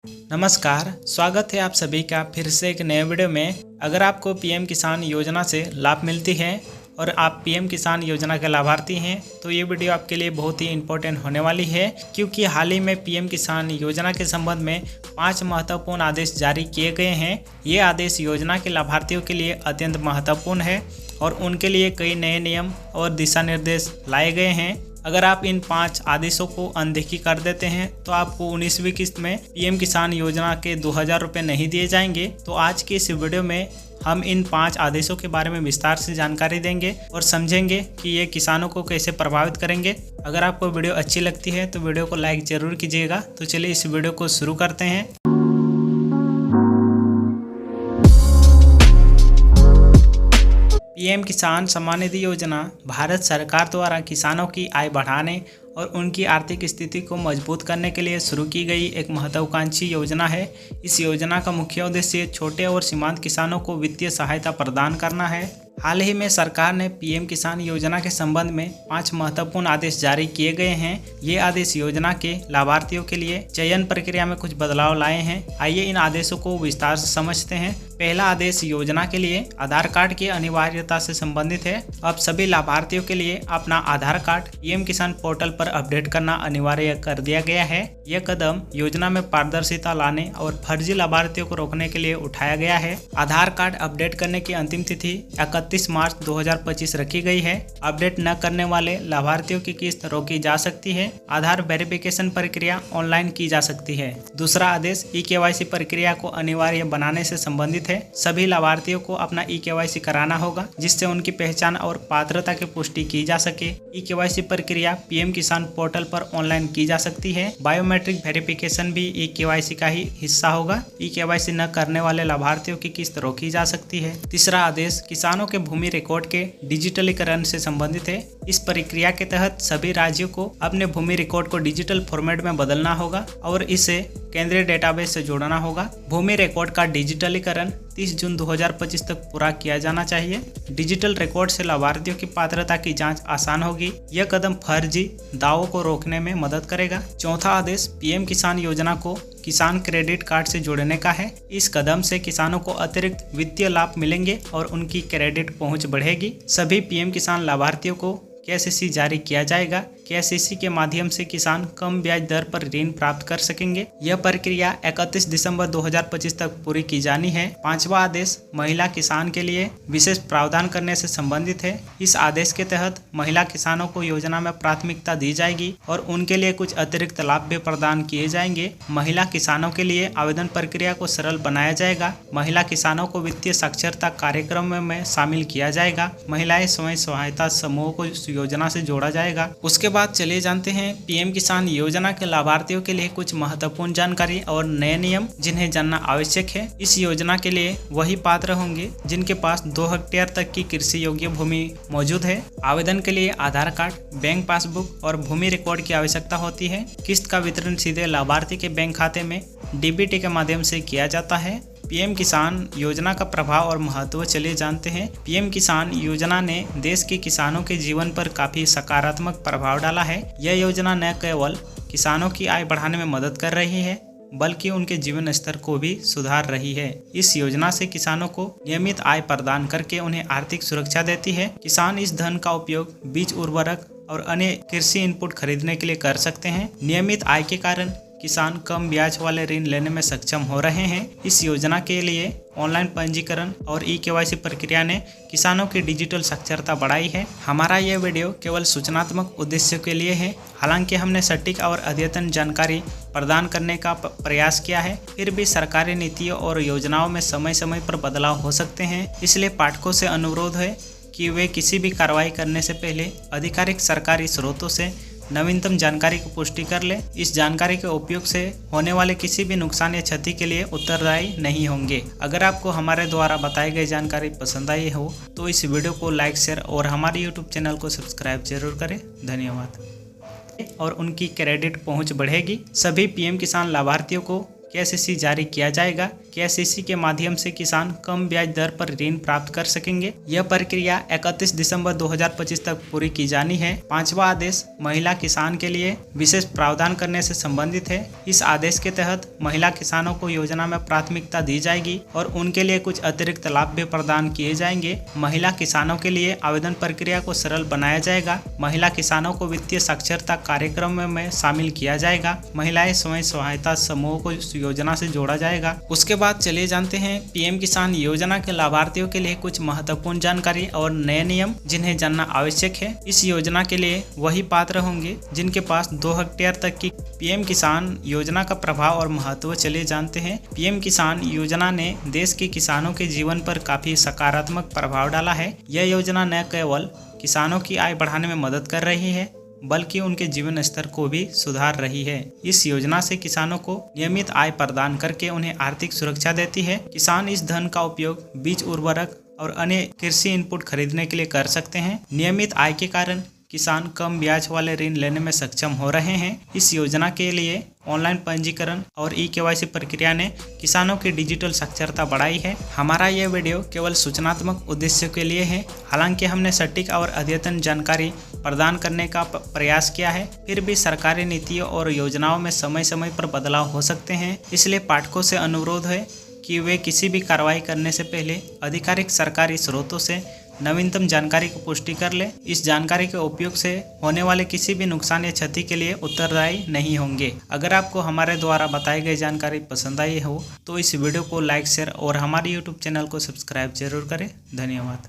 नमस्कार, स्वागत है आप सभी का फिर से एक नए वीडियो में। अगर आपको पीएम किसान योजना से लाभ मिलती है और आप पीएम किसान योजना के लाभार्थी हैं तो ये वीडियो आपके लिए बहुत ही इम्पोर्टेंट होने वाली है, क्योंकि हाल ही में पीएम किसान योजना के संबंध में 5 महत्वपूर्ण आदेश जारी किए गए हैं। ये आदेश योजना के लाभार्थियों के लिए अत्यंत महत्वपूर्ण है और उनके लिए कई नए नियम और दिशा निर्देश लाए गए हैं। अगर आप इन 5 आदेशों को अनदेखी कर देते हैं तो आपको 19वीं किस्त में पीएम किसान योजना के 2000 रुपये नहीं दिए जाएंगे। तो आज की इस वीडियो में हम इन 5 आदेशों के बारे में विस्तार से जानकारी देंगे और समझेंगे कि ये किसानों को कैसे प्रभावित करेंगे। अगर आपको वीडियो अच्छी लगती है तो वीडियो को लाइक जरूर कीजिएगा। तो चलिए इस वीडियो को शुरू करते हैं। पीएम किसान सम्मान निधि योजना भारत सरकार द्वारा किसानों की आय बढ़ाने और उनकी आर्थिक स्थिति को मजबूत करने के लिए शुरू की गई एक महत्वाकांक्षी योजना है। इस योजना का मुख्य उद्देश्य छोटे और सीमांत किसानों को वित्तीय सहायता प्रदान करना है। हाल ही में सरकार ने पीएम किसान योजना के संबंध में 5 महत्वपूर्ण आदेश जारी किए गए हैं। ये आदेश योजना के लाभार्थियों के लिए चयन प्रक्रिया में कुछ बदलाव लाए हैं। आइए इन आदेशों को विस्तार से समझते हैं। पहला आदेश योजना के लिए आधार कार्ड की अनिवार्यता से संबंधित है। अब सभी लाभार्थियों के लिए अपना आधार कार्ड पीएम किसान पोर्टल पर अपडेट करना अनिवार्य कर दिया गया है। यह कदम योजना में पारदर्शिता लाने और फर्जी लाभार्थियों को रोकने के लिए उठाया गया है। आधार कार्ड अपडेट करने की अंतिम तिथि 31 मार्च 2025 रखी गई है। अपडेट न करने वाले लाभार्थियों की किस्त रोकी जा सकती है। आधार वेरिफिकेशन प्रक्रिया ऑनलाइन की जा सकती है। दूसरा आदेश ई-केवाईसी प्रक्रिया को अनिवार्य बनाने से संबंधित है। सभी लाभार्थियों को अपना ई-केवाईसी कराना होगा, जिससे उनकी पहचान और पात्रता की पुष्टि की जा सके। ई-केवाईसी प्रक्रिया पीएम किसान पोर्टल पर ऑनलाइन की जा सकती है। बायोमेट्रिक वेरिफिकेशन भी ई-केवाईसी का ही हिस्सा होगा। ई-केवाईसी न करने वाले लाभार्थियों की किस्त रोकी जा सकती है। तीसरा आदेश किसानों के भूमि रिकॉर्ड के डिजिटलीकरण से संबंधित है। इस प्रक्रिया के तहत सभी राज्यों को अपने भूमि रिकॉर्ड को डिजिटल फॉर्मेट में बदलना होगा और इसे केंद्रीय डेटाबेस से जोड़ना होगा। भूमि रिकॉर्ड का डिजिटलीकरण 30 जून 2025 तक पूरा किया जाना चाहिए। डिजिटल रिकॉर्ड से लाभार्थियों की पात्रता की जांच आसान होगी। यह कदम फर्जी दावों को रोकने में मदद करेगा। चौथा आदेश पीएम किसान योजना को किसान क्रेडिट कार्ड से जोड़ने का है। इस कदम से किसानों को अतिरिक्त वित्तीय लाभ मिलेंगे और उनकी क्रेडिट पहुंच बढ़ेगी। सभी पीएम किसान लाभार्थियों को केसीसी जारी किया जाएगा। केसीसी के माध्यम से किसान कम ब्याज दर पर ऋण प्राप्त कर सकेंगे। यह प्रक्रिया 31 दिसंबर 2025 तक पूरी की जानी है। पांचवा आदेश महिला किसान के लिए विशेष प्रावधान करने से संबंधित है। इस आदेश के तहत महिला किसानों को योजना में प्राथमिकता दी जाएगी और उनके लिए कुछ अतिरिक्त लाभ भी प्रदान किए जाएंगे। महिला किसानों के लिए आवेदन प्रक्रिया को सरल बनाया जाएगा। महिला किसानों को वित्तीय साक्षरता कार्यक्रम में शामिल किया जाएगा। महिलाएं स्वयं सहायता समूह को योजना से जोड़ा जाएगा। उसके बाद चलिए जानते हैं पीएम किसान योजना के लाभार्थियों के लिए कुछ महत्वपूर्ण जानकारी और नए नियम जिन्हें जानना आवश्यक है। इस योजना के लिए वही पात्र होंगे जिनके पास 2 हेक्टेयर तक की कृषि योग्य भूमि मौजूद है। आवेदन के लिए आधार कार्ड, बैंक पासबुक और भूमि रिकॉर्ड की आवश्यकता होती है। किस्त का वितरण सीधे लाभार्थी के बैंक खाते में डीबीटी के माध्यम से किया जाता है। पीएम किसान योजना का प्रभाव और महत्व चलिए जानते हैं। पीएम किसान योजना ने देश के किसानों के जीवन पर काफी सकारात्मक प्रभाव डाला है। यह योजना न केवल किसानों की आय बढ़ाने में मदद कर रही है बल्कि उनके जीवन स्तर को भी सुधार रही है। इस योजना से किसानों को नियमित आय प्रदान करके उन्हें आर्थिक सुरक्षा देती है। किसान इस धन का उपयोग बीज, उर्वरक और अन्य कृषि इनपुट खरीदने के लिए कर सकते हैं। नियमित आय के कारण किसान कम ब्याज वाले ऋण लेने में सक्षम हो रहे हैं। इस योजना के लिए ऑनलाइन पंजीकरण और ई-केवाईसी प्रक्रिया ने किसानों की डिजिटल साक्षरता बढ़ाई है। हमारा यह वीडियो केवल सूचनात्मक उद्देश्यों के लिए है। हालांकि हमने सटीक और अद्यतन जानकारी प्रदान करने का प्रयास किया है, फिर भी सरकारी नीतियों और योजनाओं में समय समय पर बदलाव हो सकते हैं। इसलिए पाठकों से अनुरोध है कि वे किसी भी कार्रवाई करने से पहले आधिकारिक सरकारी स्रोतों से नवीनतम जानकारी की पुष्टि कर ले। इस जानकारी के उपयोग से होने वाले किसी भी नुकसान या क्षति के लिए उत्तरदायी नहीं होंगे। अगर आपको हमारे द्वारा बताई गई जानकारी पसंद आई हो तो इस वीडियो को लाइक, शेयर और हमारे यूट्यूब चैनल को सब्सक्राइब जरूर करें। धन्यवाद। और उनकी क्रेडिट पहुंच बढ़ेगी। सभी पीएम किसान लाभार्थियों को केसीसी जारी किया जाएगा। केसीसी के माध्यम से किसान कम ब्याज दर पर ऋण प्राप्त कर सकेंगे। यह प्रक्रिया 31 दिसंबर 2025 तक पूरी की जानी है। 5वां आदेश महिला किसान के लिए विशेष प्रावधान करने से संबंधित है। इस आदेश के तहत महिला किसानों को योजना में प्राथमिकता दी जाएगी और उनके लिए कुछ अतिरिक्त लाभ भी प्रदान किए जाएंगे। महिला किसानों के लिए आवेदन प्रक्रिया को सरल बनाया जाएगा। महिला किसानों को वित्तीय साक्षरता कार्यक्रम में शामिल किया जाएगा। महिलाएं स्वयं सहायता समूह को इस योजना से जोड़ा जाएगा। उसके बाद चलिए जानते हैं पीएम किसान योजना के लाभार्थियों के लिए कुछ महत्वपूर्ण जानकारी और नए नियम जिन्हें जानना आवश्यक है। इस योजना के लिए वही पात्र होंगे जिनके पास 2 हेक्टेयर तक की। पीएम किसान योजना का प्रभाव और महत्व चलिए जानते हैं। पीएम किसान योजना ने देश के किसानों के जीवन पर काफी सकारात्मक प्रभाव डाला है। यह योजना न केवल किसानों की आय बढ़ाने में मदद कर रही है बल्कि उनके जीवन स्तर को भी सुधार रही है। इस योजना से किसानों को नियमित आय प्रदान करके उन्हें आर्थिक सुरक्षा देती है। किसान इस धन का उपयोग बीज, उर्वरक और अन्य कृषि इनपुट खरीदने के लिए कर सकते हैं। नियमित आय के कारण किसान कम ब्याज वाले ऋण लेने में सक्षम हो रहे हैं। इस योजना के लिए ऑनलाइन पंजीकरण और ई-केवाईसी प्रक्रिया ने किसानों की डिजिटल साक्षरता बढ़ाई है। हमारा यह वीडियो केवल सूचनात्मक उद्देश्य के लिए है। हालांकि हमने सटीक और अद्यतन जानकारी प्रदान करने का प्रयास किया है, फिर भी सरकारी नीतियों और योजनाओं में समय समय पर बदलाव हो सकते हैं। इसलिए पाठकों से अनुरोध है कि वे किसी भी कार्रवाई करने से पहले आधिकारिक सरकारी स्रोतों से नवीनतम जानकारी की पुष्टि कर ले। इस जानकारी के उपयोग से होने वाले किसी भी नुकसान या क्षति के लिए उत्तरदायी नहीं होंगे। अगर आपको हमारे द्वारा बताई गई जानकारी पसंद आई हो तो इस वीडियो को लाइक, शेयर और हमारे YouTube चैनल को सब्सक्राइब जरूर करें। धन्यवाद।